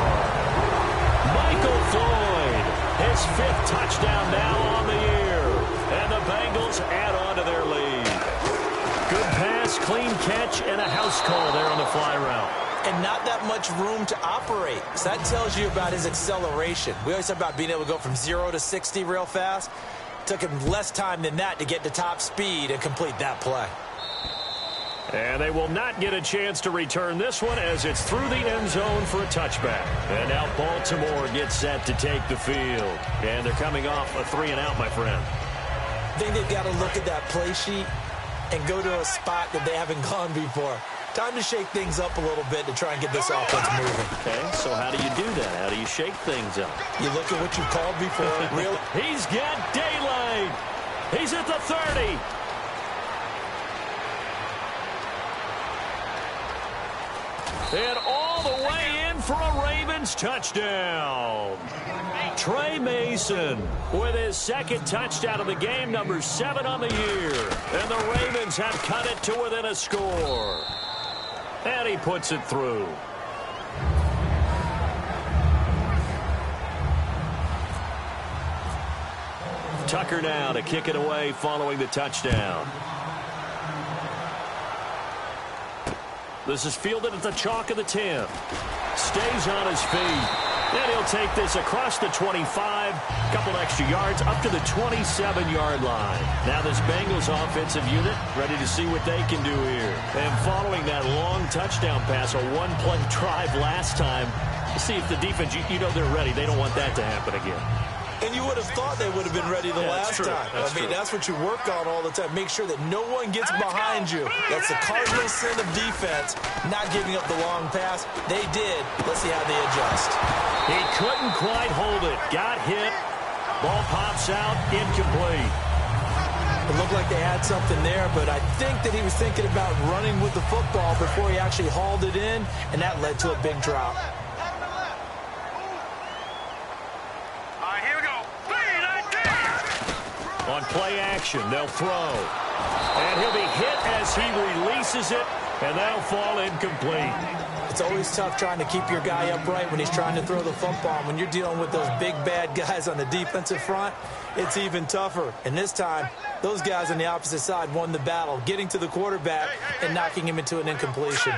Michael Floyd, his 5th touchdown now on the year. And the Bengals Bengals add on to their lead. Good pass, clean catch, and a house call there on the fly route. And not that much room to operate. So that tells you about his acceleration. We always talk about being able to go from 0 to 60 real fast. Took him less time than that to get to top speed and complete that play. And they will not get a chance to return this one as it's through the end zone for a touchback. And now Baltimore gets set to take the field. And they're coming off a 3-and-out, my friend. I think they've got to look at that play sheet and go to a spot that they haven't gone before. Time to shake things up a little bit to try and get this offense moving. Okay, so how do you do that? How do you shake things up? You look at what you called before. He's got daylight. He's at the 30. And all the way in for a Ravens touchdown. Trey Mason with his second touchdown of the game, number 7 on the year. And the Ravens have cut it to within a score. And he puts it through. Tucker now to kick it away following the touchdown. This is fielded at the chalk of the 10. Stays on his feet. And he'll take this across the 25. Couple extra yards up to the 27-yard line. Now this Bengals offensive unit ready to see what they can do here. And following that long touchdown pass, a one-play drive last time, see if the defense, you know they're ready. They don't want that to happen again. And you would have thought they would have been ready the last time. That's what you work on all the time. Make sure that no one gets behind you. That's the cardinal sin of defense, not giving up the long pass. They did. Let's see how they adjust. He couldn't quite hold it. Got hit. Ball pops out. Incomplete. It looked like they had something there, but I think that he was thinking about running with the football before he actually hauled it in, and that led to a big drop. On play action, they'll throw. And he'll be hit as he releases it, and that'll fall incomplete. It's always tough trying to keep your guy upright when he's trying to throw the football. When you're dealing with those big, bad guys on the defensive front, it's even tougher. And this time, those guys on the opposite side won the battle, getting to the quarterback and knocking him into an incompletion.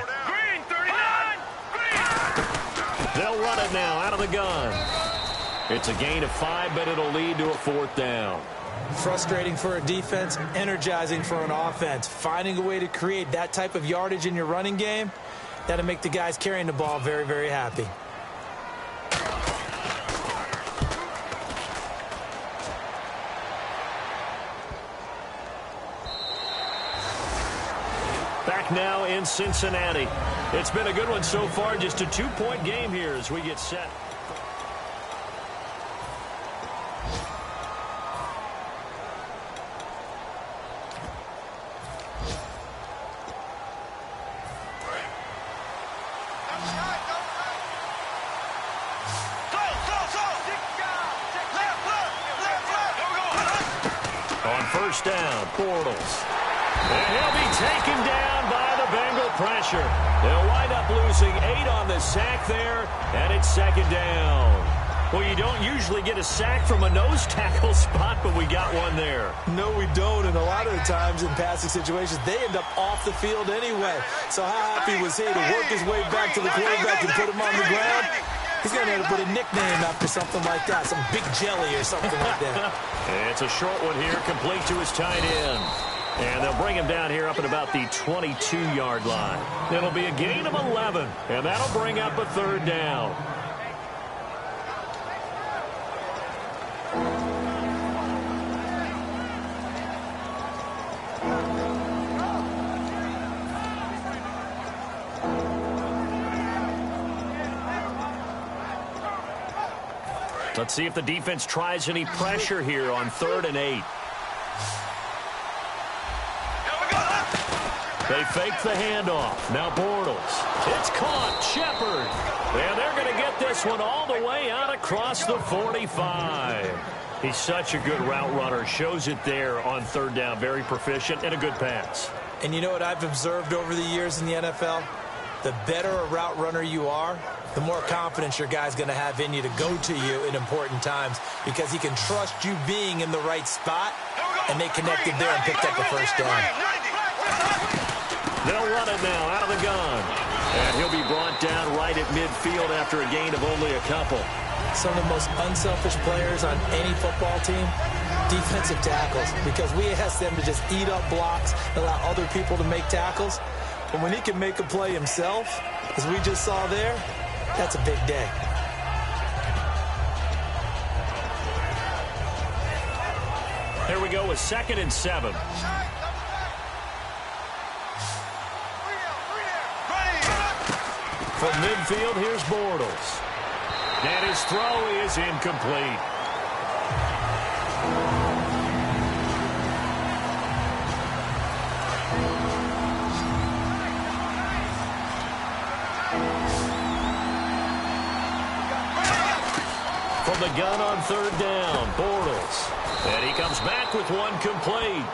They'll run it now out of the gun. It's a gain of 5, but it'll lead to a 4th down. Frustrating for a defense, energizing for an offense. Finding a way to create that type of yardage in your running game, that'll make the guys carrying the ball very, very happy. Back now in Cincinnati. It's been a good one so far, just a 2-point game here as we get set. First down, Bortles. And he'll be taken down by the Bengal pressure. They'll wind up losing 8 on the sack there, and it's 2nd down. Well, you don't usually get a sack from a nose tackle spot, but we got one there. No, we don't, and a lot of the times in passing situations, they end up off the field anyway. So how happy was he to work his way back to the quarterback and put him on the ground? He's going to have to put a nickname after something like that, some Big Jelly or something like that. It's a short one here, complete to his tight end. And they'll bring him down here up at about the 22-yard line. It'll be a gain of 11, and that'll bring up a 3rd down. Let's see if the defense tries any pressure here on 3rd and 8. They fake the handoff. Now Bortles. It's caught. Shepard. And they're going to get this one all the way out across the 45. He's such a good route runner. Shows it there on 3rd down. Very proficient and a good pass. And you know what I've observed over the years in the NFL? The better a route runner you are, the more confidence your guy's going to have in you to go to you in important times because he can trust you being in the right spot and they connected there and picked up the first down. They'll run it now out of the gun. And he'll be brought down right at midfield after a gain of only a couple. Some of the most unselfish players on any football team, defensive tackles, because we ask them to just eat up blocks and allow other people to make tackles. But when he can make a play himself, as we just saw there, that's a big day. Here we go with 2nd and 7. From midfield, here's Bortles. And his throw is incomplete. From the gun on 3rd down, Bortles. And he comes back with one complete.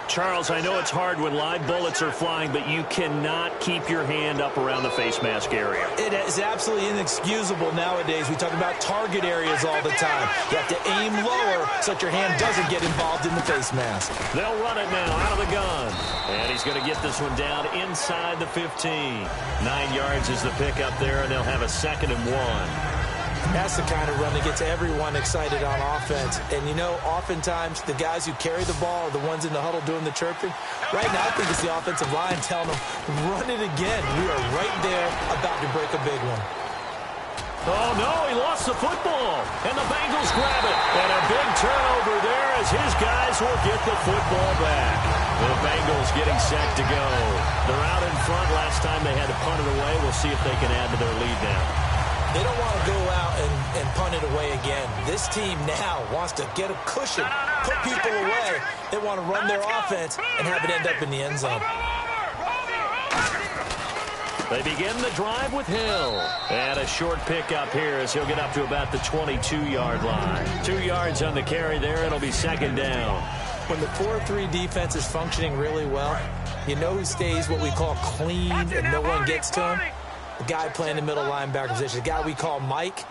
Charles, I know it's hard when live bullets are flying, but you cannot keep your hand up around the face mask area. It is absolutely inexcusable nowadays. We talk about target areas all the time. You have to aim lower so that your hand doesn't get involved in the face mask. They'll run it now out of the gun. And he's going to get this one down inside the 15. 9 yards is the pickup there, and they'll have a 2nd and 1. That's the kind of run that gets everyone excited on offense. And, you know, oftentimes the guys who carry the ball are the ones in the huddle doing the chirping. Right now, I think it's the offensive line telling them, run it again. We are right there about to break a big one. Oh, no, he lost the football. And the Bengals grab it. And a big turnover there as his guys will get the football back. The Bengals getting set to go. They're out in front. Last time they had to punt it away. We'll see if they can add to their lead now. They don't want to go out and punt it away again. This team now wants to get a cushion, put people away. They want to run their offense and have it end up in the end zone. They begin the drive with Hill. And a short pickup here as he'll get up to about the 22-yard line. 2 yards on the carry there. It'll be 2nd down. When the 4-3 defense is functioning really well, you know who stays what we call clean and no one gets to him? The guy playing the middle linebacker position, the guy we call Mike.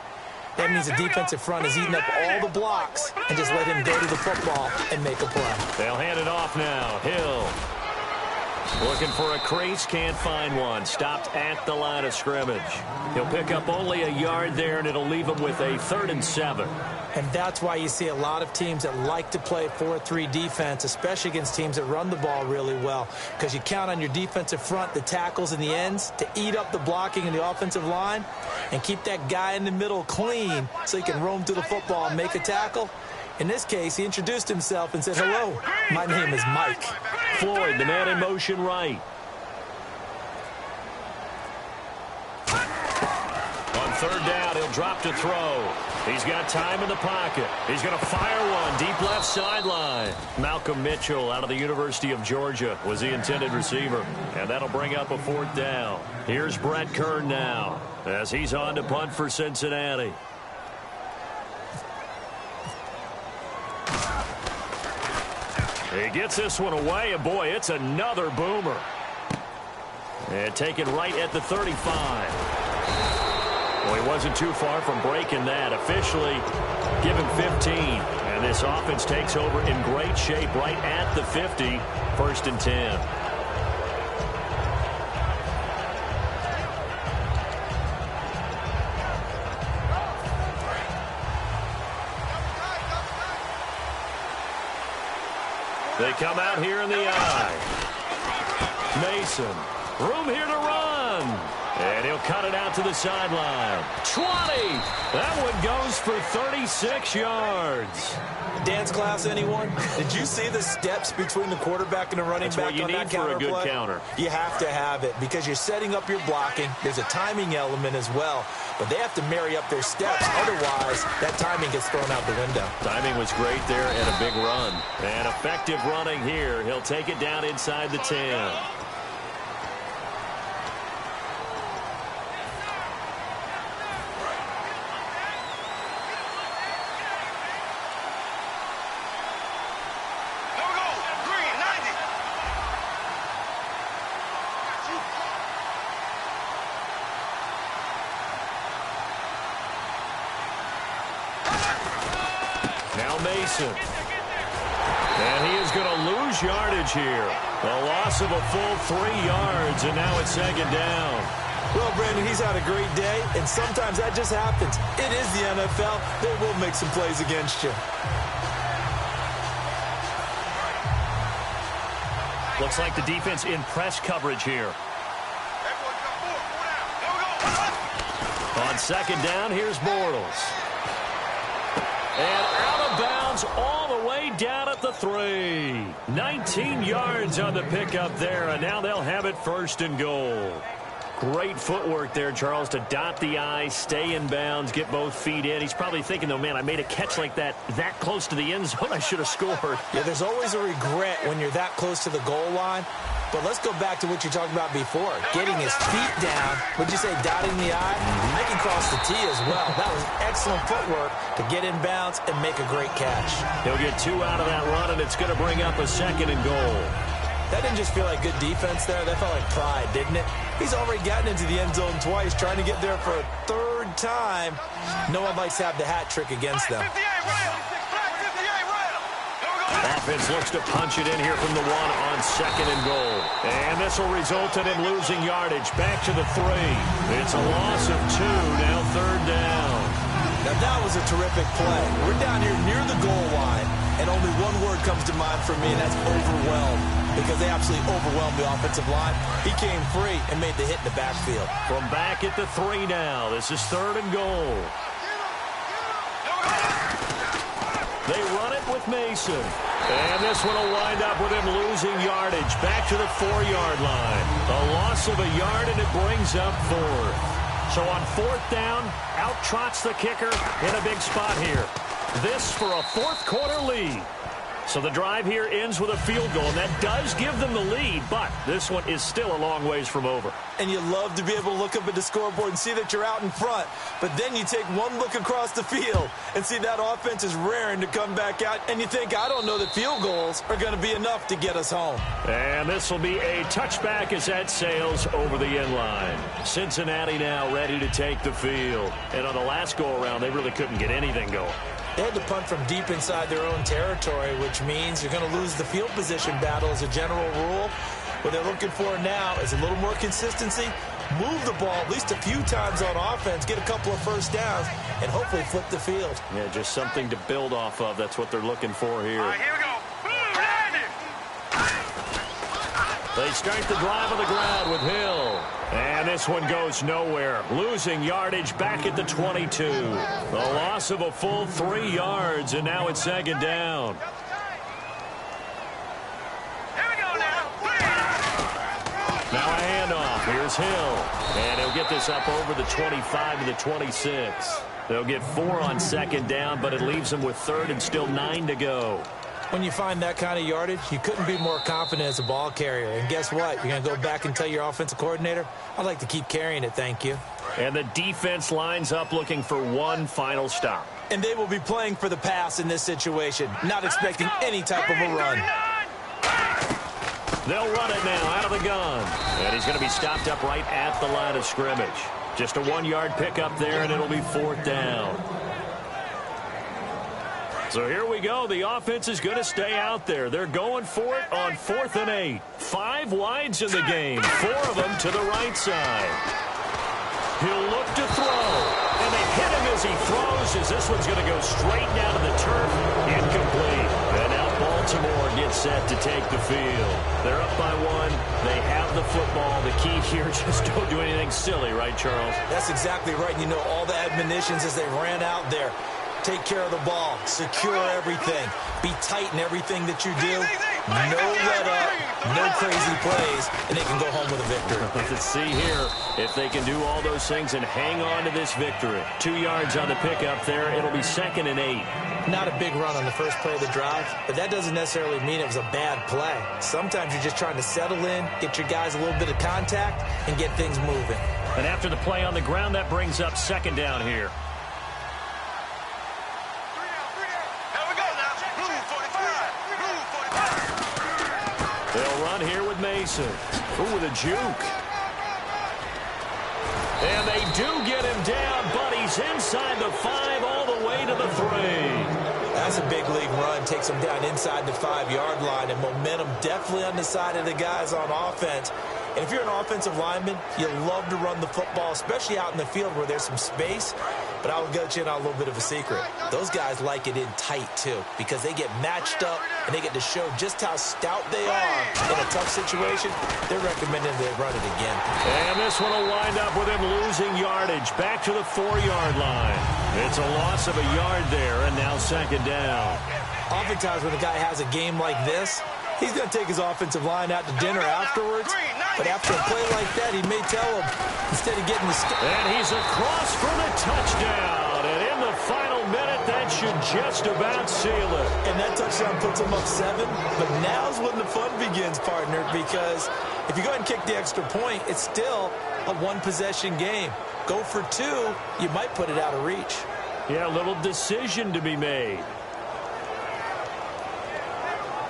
That means the defensive front is eating up all the blocks and just let him go to the football and make a play. They'll hand it off now. Hill looking for a crease, can't find one. Stopped at the line of scrimmage. He'll pick up only a yard there, and it'll leave him with a 3rd and 7. And that's why you see a lot of teams that like to play 4-3 defense, especially against teams that run the ball really well, because you count on your defensive front, the tackles and the ends, to eat up the blocking in the offensive line and keep that guy in the middle clean so he can roam to the football and make a tackle. In this case, he introduced himself and said, "Hello, my name is Mike." Floyd, the man in motion right. On 3rd down, he'll drop to throw. He's got time in the pocket. He's going to fire one deep left sideline. Malcolm Mitchell out of the University of Georgia was the intended receiver. And that'll bring up a 4th down. Here's Brett Kern now as he's on to punt for Cincinnati. He gets this one away, and boy, it's another boomer. And taken right at the 35. Well, he wasn't too far from breaking that. Officially given 15. And this offense takes over in great shape right at the 50. 1st and 10. They come out here in the eye. Mason. Room here to run. And he'll cut it out to the sideline. 20. That one goes for 36 yards. Dance class, anyone? Did you see the steps between the quarterback and the running That's back what you on need that for counter a good play? counter. You have to have it because you're setting up your blocking. There's a timing element as well. But they have to marry up their steps. Otherwise, that timing gets thrown out the window. Timing was great there and a big run. And effective running here. He'll take it down inside the 10. Now Mason. lose yardage here. A loss of a full 3 yards, and now it's second down. Well, Brandon, he's had a great day, and sometimes that just happens. It is the NFL. They will make some plays against you. Looks like the defense in press coverage here. On second down, here's Bortles. And out of bounds all the way down at the 3. 19 yards on the pickup there, and now they'll have it first and goal. Great footwork there, Charles, to dot the I, stay in bounds, get both feet in. He's probably thinking, though, man, I made a catch like that close to the end zone. I should have scored. Yeah, there's always a regret when you're that close to the goal line. But let's go back to what you talked about before. Getting his feet down. Would you say dotting the I? I can cross the T as well. That was excellent footwork to get in bounds and make a great catch. He'll get 2 out of that run, and it's going to bring up a second and goal. That didn't just feel like good defense there. That felt like pride, didn't it? He's already gotten into the end zone twice, trying to get there for a 3rd time. No one likes to have the hat trick against them. Offense looks to punch it in here from the 1 on second and goal. And this will result in him losing yardage. Back to the 3. It's a loss of 2, now 3rd down. Now that was a terrific play. We're down here near the goal line, and only one word comes to mind for me, and that's overwhelmed, because they absolutely overwhelmed the offensive line. He came free and made the hit in the backfield. From back at the 3 now. This is 3rd and goal. They run it with Mason. And this one will wind up with him losing yardage. Back to the 4-yard line. A loss of a yard, and it brings up 4th. So on 4th down, out trots the kicker in a big spot here. This for a 4th quarter lead. So the drive here ends with a field goal, and that does give them the lead, but this one is still a long ways from over. And you love to be able to look up at the scoreboard and see that you're out in front, but then you take one look across the field and see that offense is raring to come back out, and you think, I don't know that field goals are going to be enough to get us home. And this will be a touchback as that sails over the end line. Cincinnati now ready to take the field. And on the last go-around, they really couldn't get anything going. They had to punt from deep inside their own territory, which means you're going to lose the field position battle as a general rule. What they're looking for now is a little more consistency, move the ball at least a few times on offense, get a couple of first downs, and hopefully flip the field. Yeah, just something to build off of. That's what they're looking for here. All right, here we go. They start the drive on the ground with Hill. And this one goes nowhere. Losing yardage back at the 22. A loss of a full 3 yards, and now it's second down. Here we go now. Now a handoff. Here's Hill. And he'll get this up over the 25 to the 26. They'll get 4 on second down, but it leaves them with 3rd and still 9 to go. When you find that kind of yardage, you couldn't be more confident as a ball carrier. And guess what? You're going to go back and tell your offensive coordinator, I'd like to keep carrying it, thank you. And the defense lines up looking for one final stop. And they will be playing for the pass in this situation, not expecting any type of a run. They'll run it now out of the gun. And he's going to be stopped up right at the line of scrimmage. Just a 1-yard pickup there, and it'll be 4th down. So here we go. The offense is going to stay out there. They're going for it on 4th and 8. 5 wides in the game. 4 of them to the right side. He'll look to throw. And they hit him as he throws, as this one's going to go straight down to the turf. Incomplete. And now Baltimore gets set to take the field. They're up by 1. They have the football. The key here, just don't do anything silly, right, Charles? That's exactly right. You know, all the admonitions as they ran out there. Take care of the ball. Secure everything. Be tight in everything that you do. No let up. No crazy plays. And they can go home with a victory. Let's see here if they can do all those things and hang on to this victory. 2 yards on the pickup there. It'll be 2nd and 8. Not a big run on the first play of the drive, but that doesn't necessarily mean it was a bad play. Sometimes you're just trying to settle in, get your guys a little bit of contact, and get things moving. And after the play on the ground, that brings up 2nd down here. They'll run here with Mason. Ooh, with a juke. And they do get him down, but he's inside the 5 all the way to the 3. That's a big league run. Takes him down inside the 5-yard line, and momentum definitely on the side of the guys on offense. And if you're an offensive lineman, you love to run the football, especially out in the field where there's some space. But I will get you in on a little bit of a secret. Those guys like it in tight, too, because they get matched up and they get to show just how stout they are in a tough situation. They're recommending they run it again. And this one will wind up with him losing yardage back to the 4-yard line. It's a loss of a yard there, and now second down. Oftentimes when a guy has a game like this, he's going to take his offensive line out to dinner afterwards. But after a play like that, he may tell him, instead of getting the and he's across for the touchdown. And in the final minute, that should just about seal it. And that touchdown puts him up 7. But now's when the fun begins, partner, because if you go ahead and kick the extra point, it's still a one-possession game. Go for 2, you might put it out of reach. Yeah, a little decision to be made.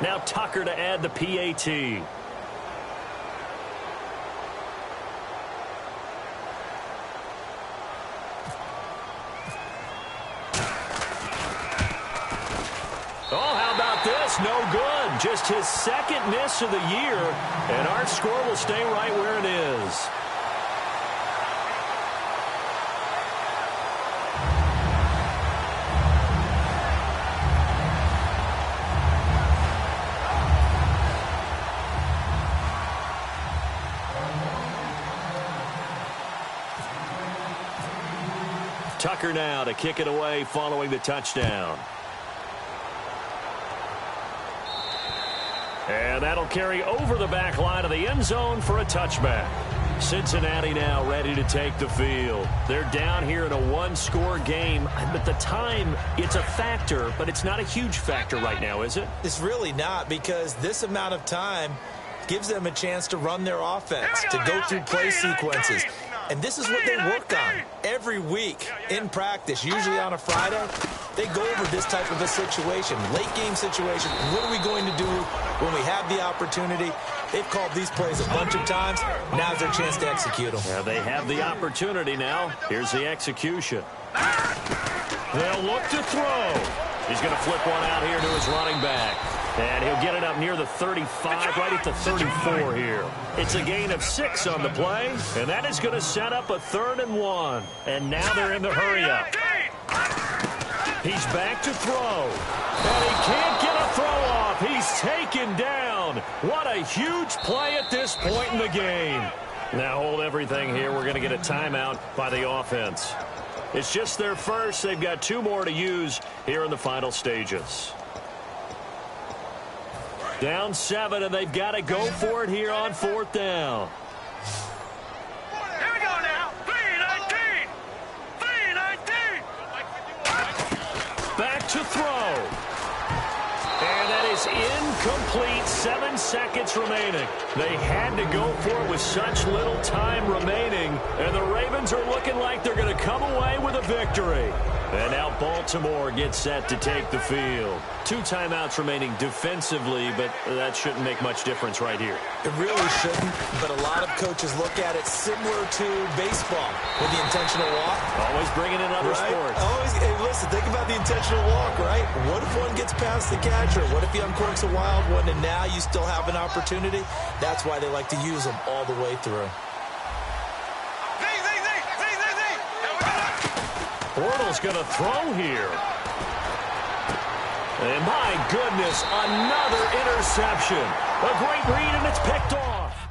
Now Tucker to add the PAT. Oh, how about this? No good. Just his second miss of the year, and our score will stay right where it is. Tucker now to kick it away following the touchdown. And that'll carry over the back line of the end zone for a touchback. Cincinnati now ready to take the field. They're down here in a one-score game. At the time, it's a factor, but it's not a huge factor right now, is it? It's really not, because this amount of time gives them a chance to run their offense, to go through play sequences. And this is what they work on every week in practice, usually on a Friday. They go over this type of a situation, late game situation. What are we going to do when we have the opportunity? They've called these plays a bunch of times. Now's their chance to execute them. Yeah, they have the opportunity now. Here's the execution. They'll look to throw. He's going to flip one out here to his running back. And he'll get it up near the 35, right at the 34 here. It's a gain of 6 on the play, and that is going to set up a 3rd and 1. And now they're in the hurry-up. He's back to throw. And he can't get a throw off. He's taken down. What a huge play at this point in the game. Now hold everything here. We're going to get a timeout by the offense. It's just their first. They've got 2 more to use here in the final stages. Down 7, and they've got to go for it here on 4th down. Here we go now. 3-19. 3-19. Back to throw. And that is incomplete. 7 seconds remaining. They had to go for it with such little time remaining. And the Ravens are looking like they're going to come away with a victory. And now Baltimore gets set to take the field. 2 timeouts remaining defensively, but that shouldn't make much difference right here. It really shouldn't, but a lot of coaches look at it similar to baseball with the intentional walk. Always bringing in other sports. Always, hey, listen, think about the intentional walk, right? What if one gets past the catcher? What if he uncorks a wild one and now you still have an opportunity? That's why they like to use them all the way through. Bortles going to throw here. And my goodness, another interception. A great read, and it's picked off.